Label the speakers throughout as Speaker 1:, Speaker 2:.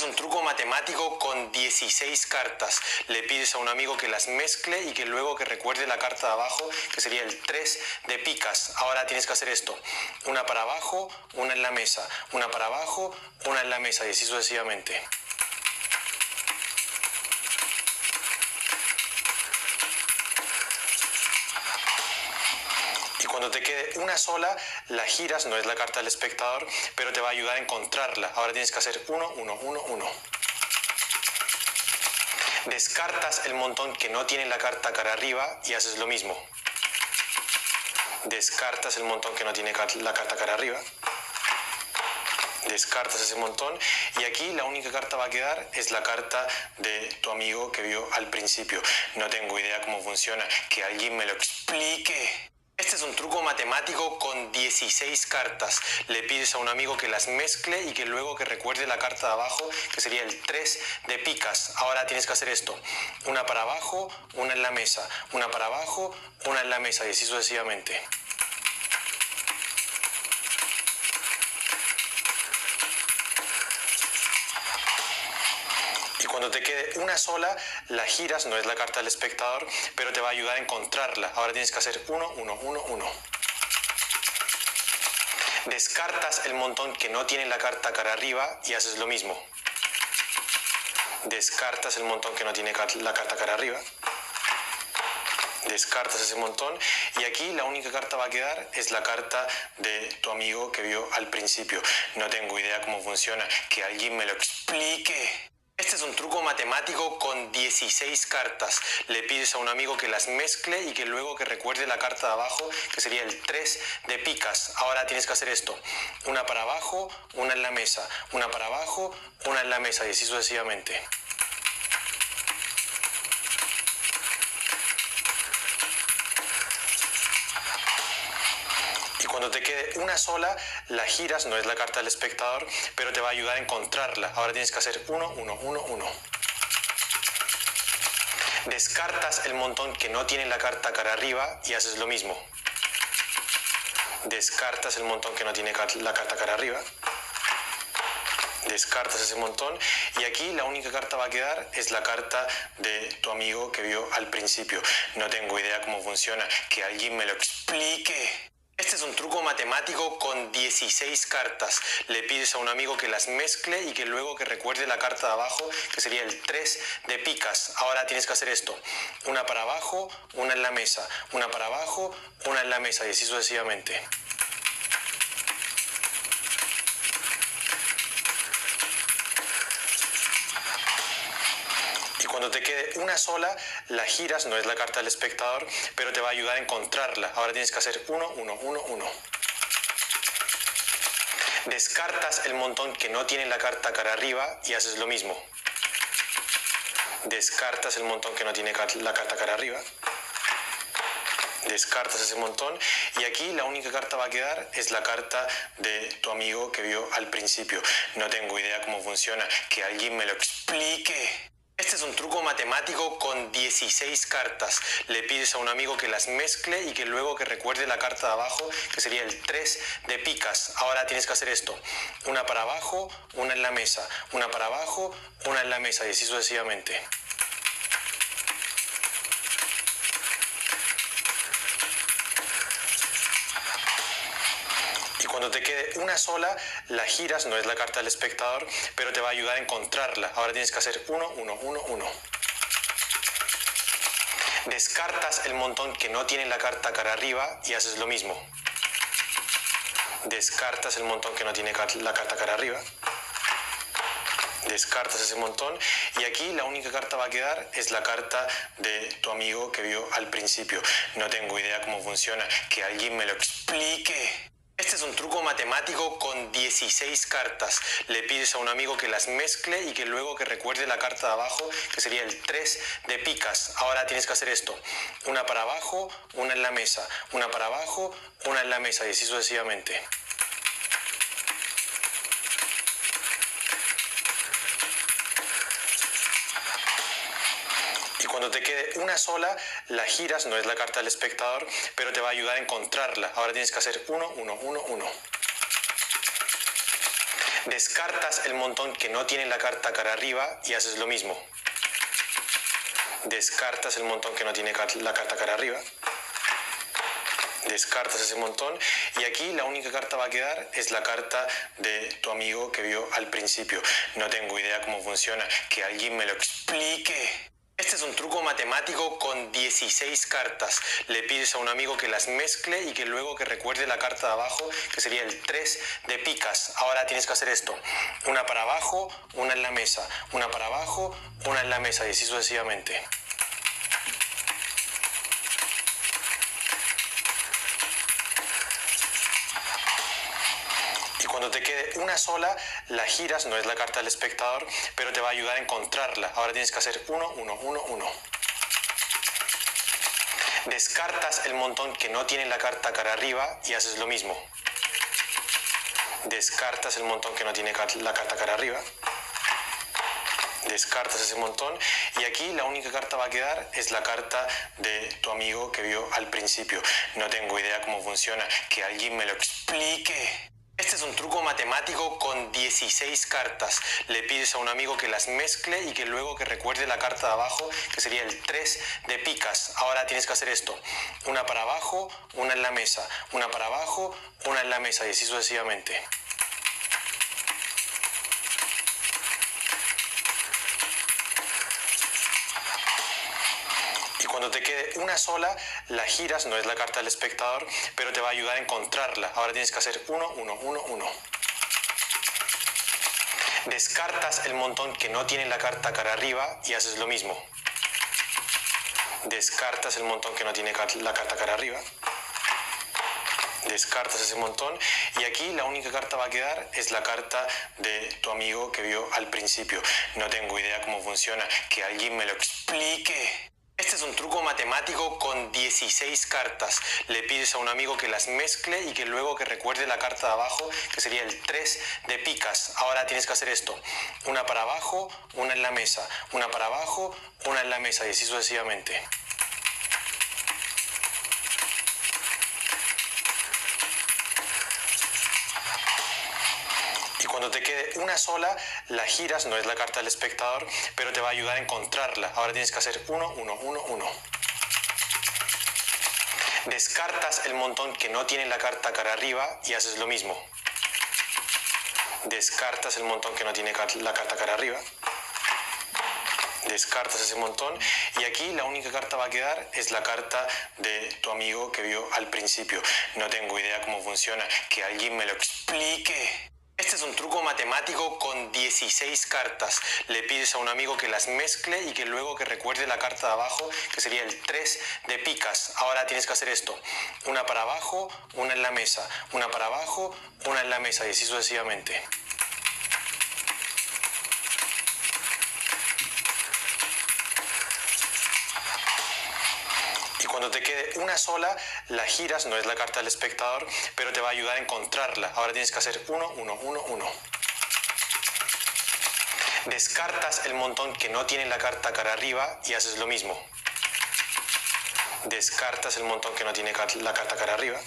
Speaker 1: Es un truco matemático con 16 cartas. Le pides a un amigo que las mezcle y que luego que recuerde la carta de abajo, que sería el 3 de picas. Ahora tienes que hacer esto. Una para abajo, una en la mesa. Una para abajo, una en la mesa y así sucesivamente. Y cuando te quede una sola, la giras, no es la carta del espectador, pero te va a ayudar a encontrarla. Ahora tienes que hacer 1, 1, 1, 1. Descartas el montón que no tiene la carta cara arriba y haces lo mismo. Descartas el montón que no tiene la carta cara arriba. Descartas ese montón y aquí la única carta va a quedar es la carta de tu amigo que vio al principio. No tengo idea cómo funciona, que alguien me lo explique. Este es un truco matemático con 16 cartas. Le pides a un amigo que las mezcle y que luego que recuerde la carta de abajo, que sería el 3 de picas. Ahora tienes que hacer esto. Una para abajo, una en la mesa. Una para abajo, una en la mesa y así sucesivamente. Y cuando te quede una sola, la giras, no es la carta del espectador, pero te va a ayudar a encontrarla. Ahora tienes que hacer 1, 1, 1, 1. Descartas el montón que no tiene la carta cara arriba y haces lo mismo. Descartas el montón que no tiene la carta cara arriba. Descartas ese montón y aquí la única carta va a quedar es la carta de tu amigo que vio al principio. No tengo idea cómo funciona, que alguien me lo explique. Este es un truco matemático con 16 cartas. Le pides a un amigo que las mezcle y que luego que recuerde la carta de abajo, que sería el 3 de picas. Ahora tienes que hacer esto. Una para abajo, una en la mesa. Una para abajo, una en la mesa y así sucesivamente. Y cuando te quede una sola, la giras, no es la carta del espectador, pero te va a ayudar a encontrarla. Ahora tienes que hacer 1, 1, 1, 1. Descartas el montón que no tiene la carta cara arriba y haces lo mismo. Descartas el montón que no tiene la carta cara arriba. Descartas ese montón y aquí la única carta va a quedar es la carta de tu amigo que vio al principio. No tengo idea cómo funciona, que alguien me lo explique. Este es un truco matemático con 16 cartas. Le pides a un amigo que las mezcle y que luego que recuerde la carta de abajo, que sería el 3 de picas. Ahora tienes que hacer esto. Una para abajo, una en la mesa. Una para abajo, una en la mesa y así sucesivamente. Y cuando te quede una sola, la giras, no es la carta del espectador, pero te va a ayudar a encontrarla. Ahora tienes que hacer 1, 1, 1, 1. Descartas el montón que no tiene la carta cara arriba y haces lo mismo. Descartas el montón que no tiene la carta cara arriba. Descartas ese montón y aquí la única carta va a quedar es la carta de tu amigo que vio al principio. No tengo idea cómo funciona, que alguien me lo explique. Este es un truco matemático con 16 cartas. Le pides a un amigo que las mezcle y que luego que recuerde la carta de abajo, que sería el 3 de picas. Ahora tienes que hacer esto. Una para abajo, una en la mesa. Una para abajo, una en la mesa y así sucesivamente. Y cuando te quede una sola, la giras, no es la carta del espectador, pero te va a ayudar a encontrarla. Ahora tienes que hacer 1, 1, 1, 1. Descartas el montón que no tiene la carta cara arriba y haces lo mismo. Descartas el montón que no tiene la carta cara arriba. Descartas ese montón y aquí la única carta va a quedar es la carta de tu amigo que vio al principio. No tengo idea cómo funciona, que alguien me lo explique. Este es un truco matemático con 16 cartas. Le pides a un amigo que las mezcle y que luego que recuerde la carta de abajo, que sería el 3 de picas. Ahora tienes que hacer esto. Una para abajo, una en la mesa. Una para abajo, una en la mesa y así sucesivamente. Y cuando te quede una sola, la giras, no es la carta del espectador, pero te va a ayudar a encontrarla. Ahora tienes que hacer 1, 1, 1, 1. Descartas el montón que no tiene la carta cara arriba y haces lo mismo. Descartas el montón que no tiene la carta cara arriba. Descartas ese montón y aquí la única carta va a quedar es la carta de tu amigo que vio al principio. No tengo idea cómo funciona, que alguien me lo explique. Este es un truco matemático con 16 cartas. Le pides a un amigo que las mezcle y que luego que recuerde la carta de abajo, que sería el 3 de picas. Ahora tienes que hacer esto. Una para abajo, una en la mesa. Una para abajo, una en la mesa y así sucesivamente. Cuando te quede una sola, la giras, no es la carta del espectador, pero te va a ayudar a encontrarla. Ahora tienes que hacer 1, 1, 1, 1. Descartas el montón que no tiene la carta cara arriba y haces lo mismo. Descartas el montón que no tiene la carta cara arriba. Descartas ese montón y aquí la única carta va a quedar es la carta de tu amigo que vio al principio. No tengo idea cómo funciona, que alguien me lo explique. Este es un truco matemático con 16 cartas. Le pides a un amigo que las mezcle y que luego que recuerde la carta de abajo, que sería el 3 de picas. Ahora tienes que hacer esto. Una para abajo, una en la mesa. Una para abajo, una en la mesa y así sucesivamente. Cuando te quede una sola, la giras, no es la carta del espectador, pero te va a ayudar a encontrarla. Ahora tienes que hacer 1, 1, 1, 1. Descartas el montón que no tiene la carta cara arriba y haces lo mismo. Descartas el montón que no tiene la carta cara arriba. Descartas ese montón y aquí la única carta va a quedar es la carta de tu amigo que vio al principio. No tengo idea cómo funciona, que alguien me lo explique. Este es un truco matemático con 16 cartas. Le pides a un amigo que las mezcle y que luego que recuerde la carta de abajo, que sería el 3 de picas. Ahora tienes que hacer esto. Una para abajo, una en la mesa. Una para abajo, una en la mesa y así sucesivamente. Cuando te quede una sola, la giras, no es la carta del espectador, pero te va a ayudar a encontrarla. Ahora tienes que hacer 1, 1, 1, 1. Descartas el montón que no tiene la carta cara arriba y haces lo mismo. Descartas el montón que no tiene la carta cara arriba. Descartas ese montón y aquí la única carta va a quedar es la carta de tu amigo que vio al principio. No tengo idea cómo funciona, que alguien me lo explique. Este es un truco matemático con 16 cartas. Le pides a un amigo que las mezcle y que luego que recuerde la carta de abajo, que sería el 3 de picas. Ahora tienes que hacer esto. Una para abajo, una en la mesa. Una para abajo, una en la mesa y así sucesivamente. Cuando te quede una sola, la giras, no es la carta del espectador, pero te va a ayudar a encontrarla. Ahora tienes que hacer 1, 1, 1, 1. Descartas el montón que no tiene la carta cara arriba y haces lo mismo. Descartas el montón que no tiene la carta cara arriba.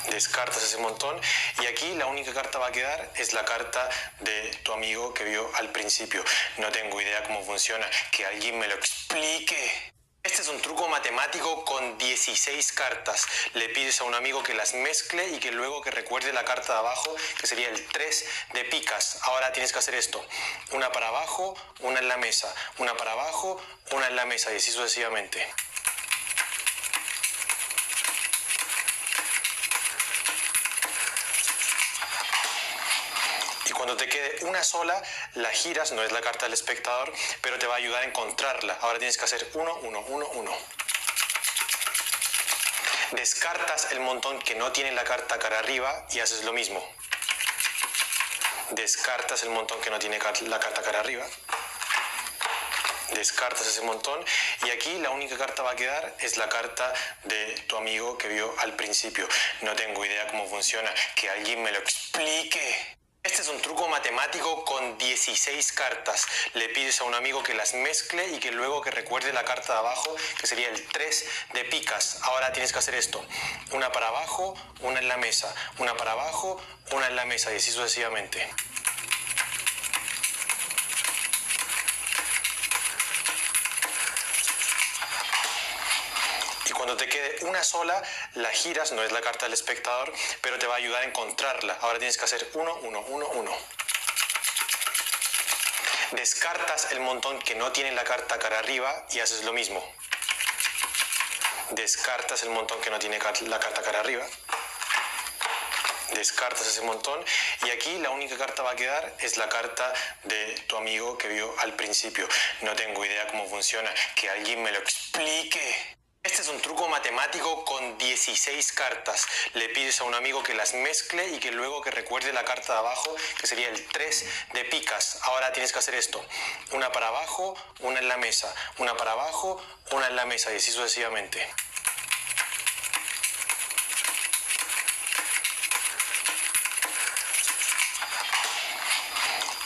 Speaker 1: Descartas ese montón y aquí la única carta va a quedar es la carta de tu amigo que vio al principio. No tengo idea cómo funciona, que alguien me lo explique. Este es un truco matemático con 16 cartas. Le pides a un amigo que las mezcle y que luego que recuerde la carta de abajo, que sería el 3 de picas. Ahora tienes que hacer esto. Una para abajo, una en la mesa. Una para abajo, una en la mesa y así sucesivamente. Cuando te quede una sola, la giras, no es la carta del espectador, pero te va a ayudar a encontrarla. Ahora tienes que hacer 1, 1, 1, 1. Descartas el montón que no tiene la carta cara arriba y haces lo mismo. Descartas el montón que no tiene la carta cara arriba. Descartas ese montón y aquí la única carta va a quedar es la carta de tu amigo que vio al principio. No tengo idea cómo funciona, que alguien me lo explique. Este es un truco matemático con 16 cartas. Le pides a un amigo que las mezcle y que luego que recuerde la carta de abajo, que sería el 3 de picas. Ahora tienes que hacer esto. Una para abajo, una en la mesa. Una para abajo, una en la mesa y así sucesivamente. Y cuando te quede una sola, la giras, no es la carta del espectador, pero te va a ayudar a encontrarla. Ahora tienes que hacer 1, 1, 1, 1. Descartas el montón que no tiene la carta cara arriba y haces lo mismo. Descartas el montón que no tiene la carta cara arriba. Descartas ese montón y aquí la única carta va a quedar es la carta de tu amigo que vio al principio. No tengo idea cómo funciona, que alguien me lo explique. Este es un truco matemático con 16 cartas. Le pides a un amigo que las mezcle y que luego que recuerde la carta de abajo, que sería el 3 de picas. Ahora tienes que hacer esto. Una para abajo, una en la mesa. Una para abajo, una en la mesa y así sucesivamente.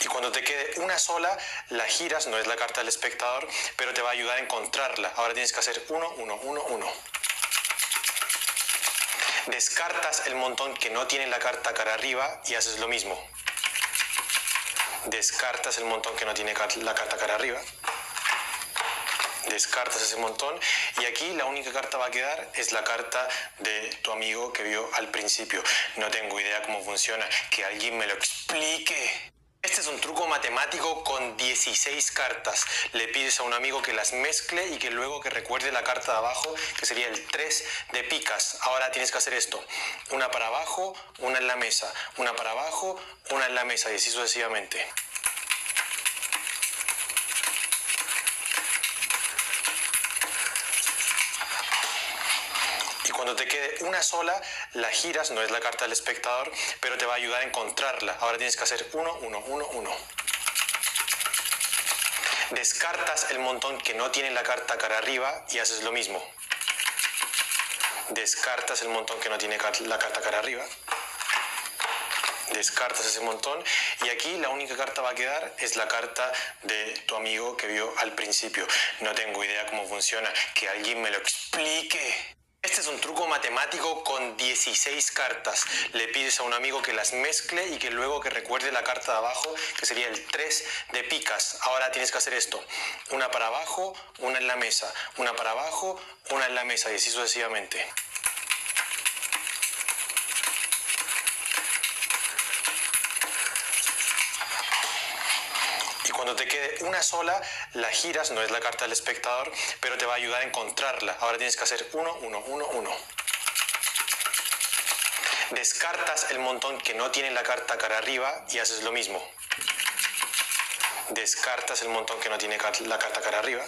Speaker 1: Y cuando te quede una sola, la giras, no es la carta del espectador, pero te va a ayudar a encontrarla. Ahora tienes que hacer 1, 1, 1, 1. Descartas el montón que no tiene la carta cara arriba y haces lo mismo. Descartas el montón que no tiene la carta cara arriba. Descartas ese montón y aquí la única carta va a quedar es la carta de tu amigo que vio al principio. No tengo idea cómo funciona, que alguien me lo explique. Este es un truco matemático con 16 cartas. Le pides a un amigo que las mezcle y que luego que recuerde la carta de abajo, que sería el 3 de picas. Ahora tienes que hacer esto. Una para abajo, una en la mesa. Una para abajo, una en la mesa y así sucesivamente. Y cuando te quede una sola, la giras, no es la carta del espectador, pero te va a ayudar a encontrarla. Ahora tienes que hacer 1, 1, 1, 1. Descartas el montón que no tiene la carta cara arriba y haces lo mismo. Descartas el montón que no tiene la carta cara arriba. Descartas ese montón y aquí la única carta va a quedar es la carta de tu amigo que vio al principio. No tengo idea cómo funciona, que alguien me lo explique. Este es un truco matemático con 16 cartas. Le pides a un amigo que las mezcle y que luego que recuerde la carta de abajo, que sería el 3 de picas. Ahora tienes que hacer esto. Una para abajo, una en la mesa. Una para abajo, una en la mesa y así sucesivamente. Y cuando te quede una sola, la giras, no es la carta del espectador, pero te va a ayudar a encontrarla. Ahora tienes que hacer 1, 1, 1, 1. Descartas el montón que no tiene la carta cara arriba y haces lo mismo. Descartas el montón que no tiene la carta cara arriba.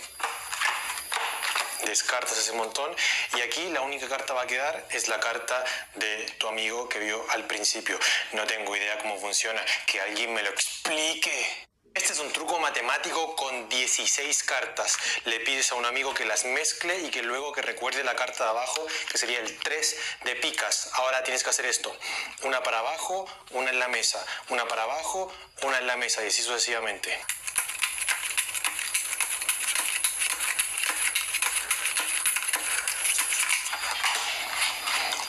Speaker 1: Descartas ese montón y aquí la única carta va a quedar es la carta de tu amigo que vio al principio. No tengo idea cómo funciona, que alguien me lo explique. Este es un truco matemático con 16 cartas. Le pides a un amigo que las mezcle y que luego que recuerde la carta de abajo, que sería el 3 de picas. Ahora tienes que hacer esto. Una para abajo, una en la mesa. Una para abajo, una en la mesa y así sucesivamente.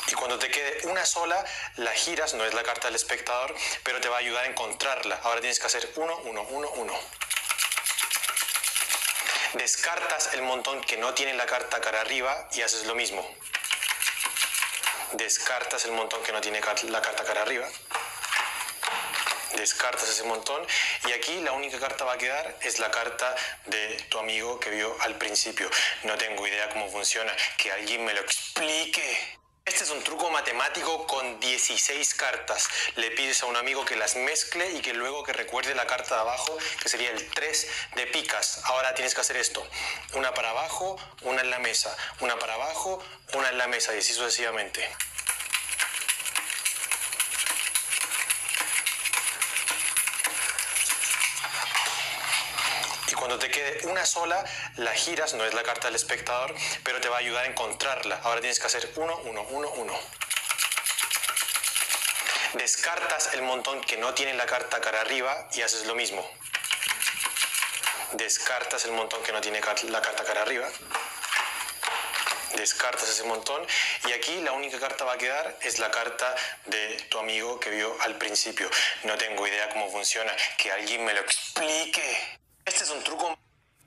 Speaker 1: Y cuando te quede una sola, la giras, no es la carta del espectador, pero te va a ayudar a encontrarla. Ahora tienes que hacer 1, 1, 1, 1. Descartas el montón que no tiene la carta cara arriba y haces lo mismo. Descartas el montón que no tiene la carta cara arriba. Descartas ese montón y aquí la única carta va a quedar es la carta de tu amigo que vio al principio. No tengo idea cómo funciona, que alguien me lo explique. Este es un truco matemático con 16 cartas. Le pides a un amigo que las mezcle y que luego que recuerde la carta de abajo, que sería el 3 de picas. Ahora tienes que hacer esto. Una para abajo, una en la mesa. Una para abajo, una en la mesa y así sucesivamente. Y cuando te quede una sola, la giras, no es la carta del espectador, pero te va a ayudar a encontrarla. Ahora tienes que hacer 1, 1, 1, 1. Descartas el montón que no tiene la carta cara arriba y haces lo mismo. Descartas el montón que no tiene la carta cara arriba. Descartas ese montón y aquí la única carta va a quedar es la carta de tu amigo que vio al principio. No tengo idea cómo funciona, que alguien me lo explique.